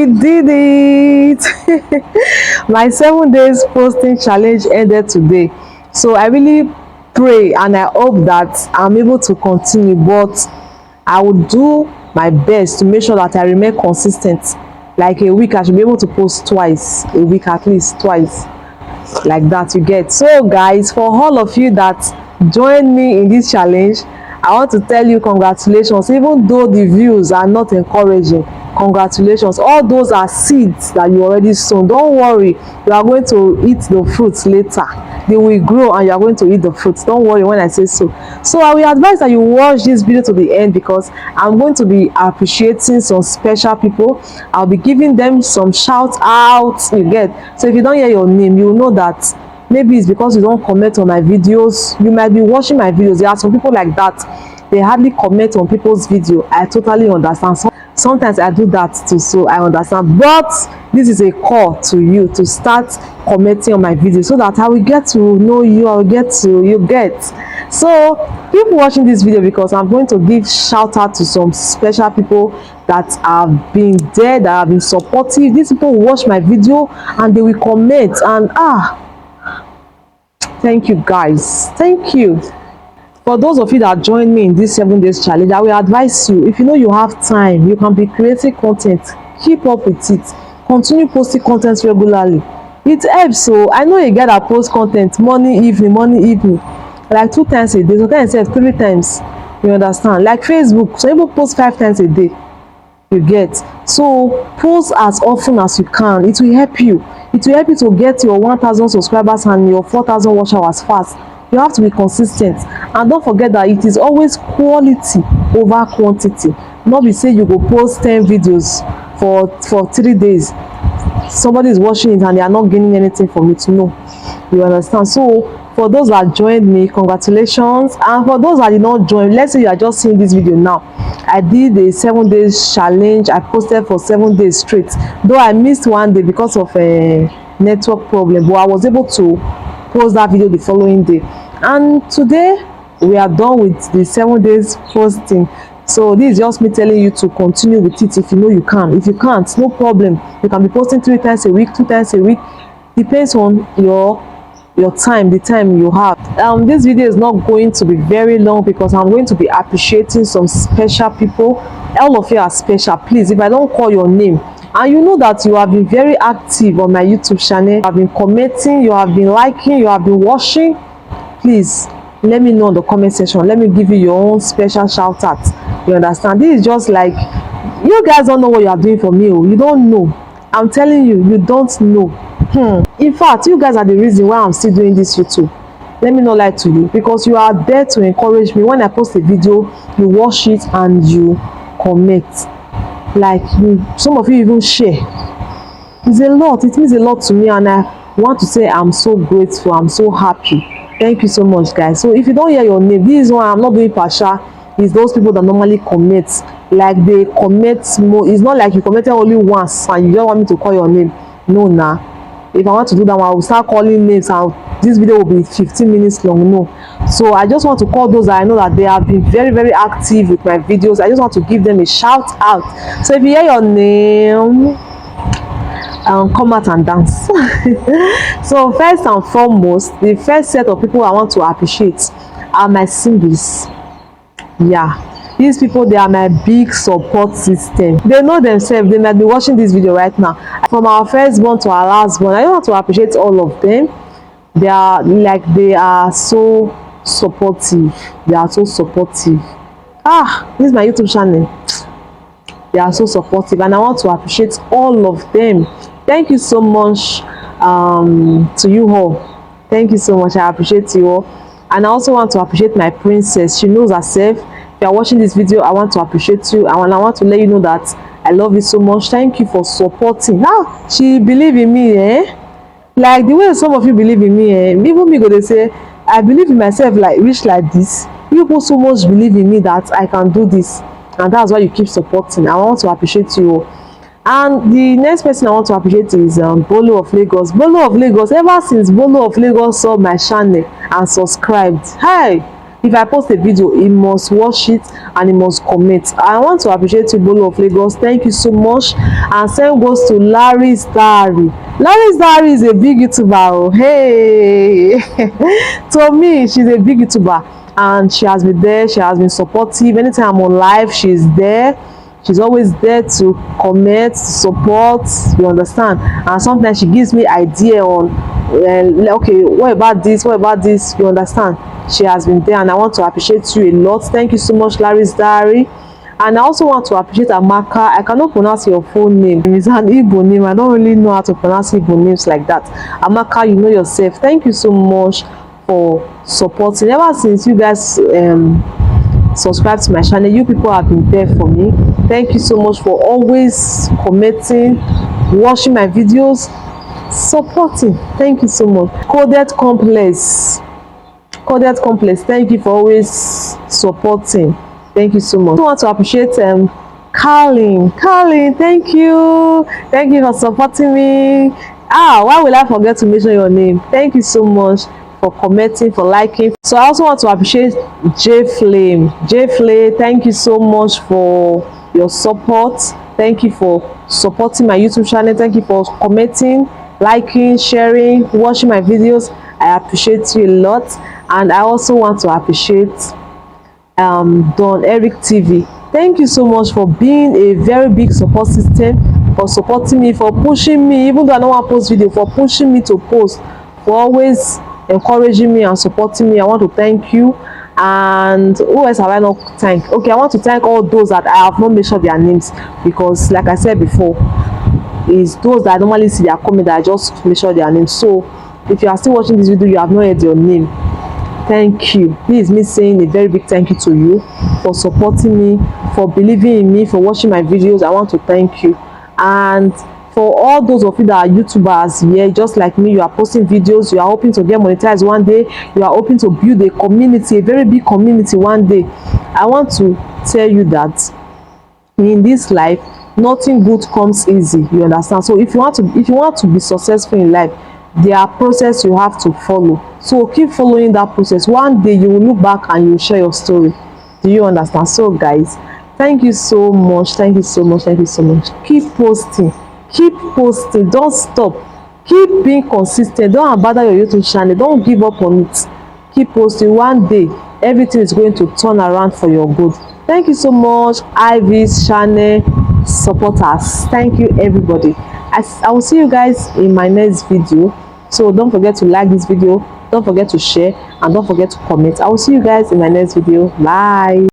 We did it. My 7 days posting challenge ended today, so I really pray and I hope that I'm able to continue, but I will do my best to make sure that I remain consistent. Like a week I should be able to post twice a week, at least twice, like that, you get. So guys, for all of you that join me in this challenge, I want to tell you congratulations. Even though the views are not encouraging, congratulations. All those are seeds that you already sown. Don't worry, you are going to eat the fruits later. They will grow and you are going to eat the fruits. Don't worry when I say so. So I will advise that you watch this video to the end, because I'm going to be appreciating some special people. I'll be giving them some shout outs, you get. So if you don't hear your name, you will know that maybe it's because you don't comment on my videos. You might be watching my videos. There are some people like that, they hardly comment on people's video. I totally understand. Sometimes I do that too, so I understand, but this is a call to you to start commenting on my videos so that I will get to know you. I will get to you get. So keep watching this video, because I'm going to give shout out to some special people that have been there, that have been supportive. These people will watch my video and they will comment, and thank you guys, thank you. For those of you that join me in this 7 days challenge, I will advise you, if you know you have time, you can be creating content, keep up with it. Continue posting content regularly. It helps. So I know a guy that posts content morning, evening, like 2 times a day, sometimes 3 times, you understand. Like Facebook, some people post 5 times a day, you get. So post as often as you can. It will help you. It will help you to get your 1,000 subscribers and your 4,000 watch hours fast. You have to be consistent, and don't forget that it is always quality over quantity. Not be say you go post 10 videos for 3 days, somebody is watching it and they are not gaining anything from it. No, you understand. So for those that joined me, congratulations. And for those that did not join, let's say you are just seeing this video now, I did a 7 days challenge. I posted for 7 days straight, though I missed 1 day because of a network problem, but I was able to post that video the following day. And today we are done with the 7 days posting. So this is just me telling you to continue with it if you know you can. If you can't, no problem, you can be posting 3 times a week, 2 times a week, depends on your time, the time you have. This video is not going to be very long, because I'm going to be appreciating some special people. All of you are special. Please, if I don't call your name, and you know that you have been very active on my YouTube channel, you have been commenting, you have been liking, you have been watching, please let me know in the comment section. Let me give you your own special shout out. You understand? This is just like, you guys don't know what you are doing for me. You don't know. I'm telling you, you don't know. In fact, you guys are the reason why I'm still doing this YouTube. Let me not lie to you, because you are there to encourage me. When I post a video, you watch it and you comment. Like, some of you even share. It's a lot. It means a lot to me, and I want to say I'm so grateful. I'm so happy. Thank you so much, guys. So if you don't hear your name, this is why I'm not doing partial. It's those people that normally comment, like they comment more. It's not like you commented only once and you don't want me to call your name. No, nah. If I want to do that, I will start calling names and this video will be 15 minutes long. No. So I just want to call those that I know that they have been very, very active with my videos. I just want to give them a shout out. So if you hear your name, come out and dance. So first and foremost, the first set of people I want to appreciate are my singles. Yeah, these people, they are my big support system. They know themselves. They might be watching this video right now. From our firstborn to our lastborn, I want to appreciate all of them. They are so supportive. They are so supportive. This is my YouTube channel. They are so supportive, and I want to appreciate all of them. Thank you so much to you all. Thank you so much. I appreciate you all. And I also want to appreciate my princess. She knows herself. If you are watching this video, I want to appreciate you, and I want to let you know that I love you so much. Thank you for supporting. Now she believe in me, like the way some of you believe in me, even me go dey say I believe in myself, like reach like this. You people so much believe in me that I can do this, and that's why you keep supporting. I want to appreciate you. And the next person I want to appreciate is Bolo of Lagos. Bolo of Lagos, ever since Bolo of Lagos saw my channel and subscribed, hey, If I post a video, he must watch it and he must comment. I want to appreciate you, Bolo of Lagos. Thank you so much. And same goes to Larry's Diary. Larry's Diary is a big YouTuber. Oh, hey. To me, she's a big YouTuber, and she has been there. She has been supportive. Anytime I'm on live, she's there. She's always there to comment, to support, you understand. And sometimes she gives me idea on okay, what about this, what about this, you understand. She has been there, and I want to appreciate you a lot. Thank you so much, Larry's Diary. And I also want to appreciate Amaka. I cannot pronounce your full name. It's an Igbo name. I don't really know how to pronounce Igbo names like that. Amaka, you know yourself. Thank you so much for supporting. Ever since you guys subscribe to my channel, you people have been there for me. Thank you so much for always commenting, watching my videos, supporting. Thank you so much. Coded Complex, thank you for always supporting. Thank you so much. I want to appreciate Carlin, thank you for supporting me. Why will I forget to mention your name? Thank you so much for commenting, for liking. So I also want to appreciate J Flame, thank you so much for your support. Thank you for supporting my YouTube channel. Thank you for commenting, liking, sharing, watching my videos. I appreciate you a lot. And I also want to appreciate Don Eric TV. Thank you so much for being a very big support system, for supporting me, for pushing me, even though I don't want to post video, for pushing me to post, for always encouraging me and supporting me. I want to thank you. And who else have I not thanked? Okay, I want to thank all those that I have not mentioned their names, because like I said before, it's those that I normally see their comment that I just mention their names. So if you are still watching this video, you have not heard your name, thank you. This is me saying a very big thank you to you for supporting me, for believing in me, for watching my videos. I want to thank you. And for all those of you that are YouTubers here, just like me, you are posting videos, you are hoping to get monetized one day, you are hoping to build a community, a very big community one day. I want to tell you that in this life, nothing good comes easy, you understand. So if you want to be successful in life, there are process you have to follow. So keep following that process. One day you will look back and you will share your story. Do you understand? So guys, thank you so much. Thank you so much. Thank you so much. Keep posting. Keep posting. Don't stop. Keep being consistent. Don't abandon your YouTube channel. Don't give up on it. Keep posting. One day everything is going to turn around for your good. Thank you so much, Ivy's channel supporters. Thank you everybody. I will see you guys in my next video. So don't forget to like this video, don't forget to share, and don't forget to comment. I will see you guys in my next video. Bye.